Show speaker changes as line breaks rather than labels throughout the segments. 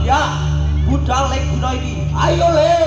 Ya, budal lek dina iki. Ayo le.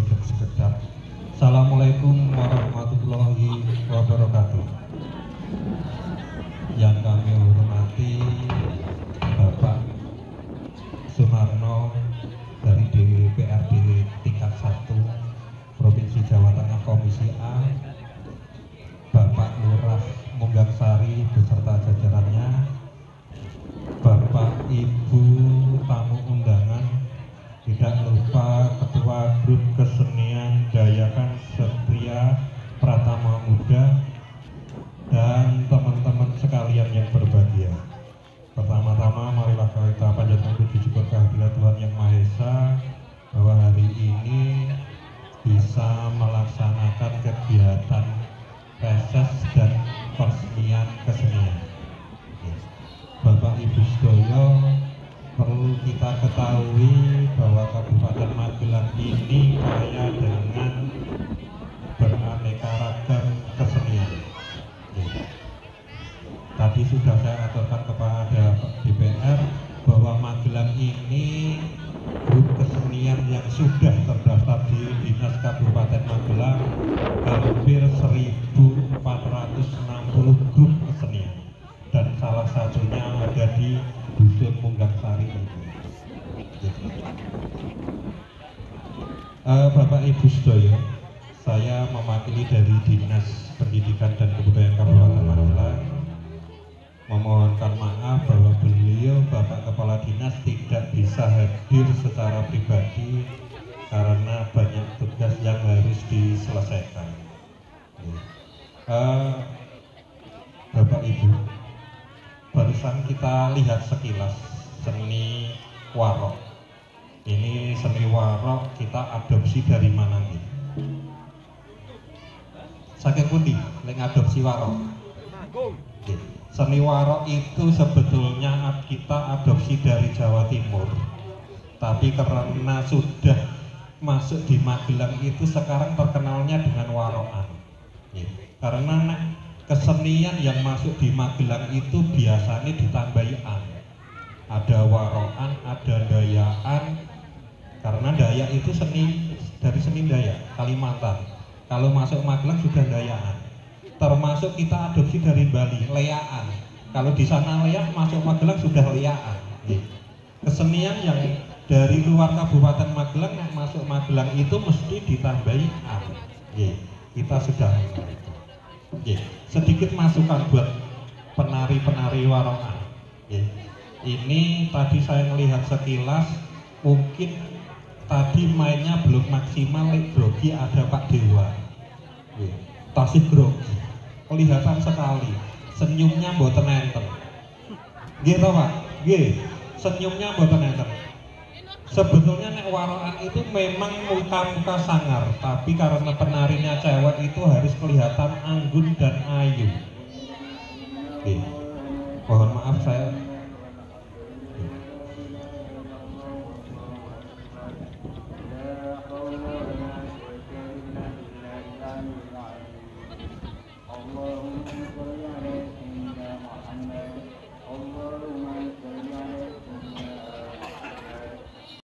tidak sekedar. Assalamualaikum warahmatullahi wabarakatuh. Yang kami hormati Bapak Sumarno dari DPRD tingkat 1 Provinsi Jawa Tengah Komisi A, Bapak Lurah Munggangsari beserta jajarannya, Bapak Ibu tamu undangan, tidak lupa Ketua Grup Kesenian Dayakan Setria Pratama Muda, dan teman-teman sekalian yang berbahagia. Pertama-tama marilah kita panjatkan puji syukur kehadirat Tuhan Yang Maha Esa bahwa hari ini bisa melaksanakan kegiatan reses dan peresmian kesenian. Bapak Ibu sedaya, perlu kita ketahui bahwa Kabupaten Magelang ini kaya dengan beraneka ragam kesenian. Tadi sudah saya aturkan kepada DPR bahwa Magelang ini grup kesenian yang sudah terdaftar di Dinas Kabupaten Magelang hampir 1.460 grup kesenian, dan salah satunya ada di Dusun Munggangsari ini. Bapak Ibu sedaya, saya mewakili dari Dinas Pendidikan dan Kebudayaan Kabupaten Magelang memohonkan maaf bahwa beliau Bapak Kepala Dinas tidak bisa hadir secara pribadi karena banyak tugas yang harus diselesaikan. Bapak Ibu, barusan kita lihat sekilas seni warok. Ini seni warok kita adopsi dari mana nih? Saking pundi lek adopsi warok? Seni warok itu sebetulnya kita adopsi dari Jawa Timur, tapi karena sudah masuk di Magelang itu sekarang terkenalnya dengan warokan. Karena kesenian yang masuk di Magelang itu biasanya ditambahi ada warokan, ada dayaan, karena dayak itu seni dari seni Dayak Kalimantan. Kalau masuk Magelang sudah dayaan. Termasuk kita adopsi dari Bali, leaan. Kalau di sana leak, masuk Magelang sudah leaan. Kesenian yang dari luar Kabupaten Magelang yang masuk Magelang itu mesti ditambahi kita sudah. Sedikit masukan buat penari-penari warongan. Ini tadi saya melihat sekilas, mungkin tadi mainnya belum maksimal. Grogi ada Pak Dewa, tasik grogi, kelihatan sekali, senyumnya mboten enten. Nggih to Pak? Nggih, senyumnya mboten enten. Sebetulnya nek warokan itu memang muka-muka sangar, tapi karena penarinya cewek itu harus kelihatan anggun dan ayu. Mohon maaf saya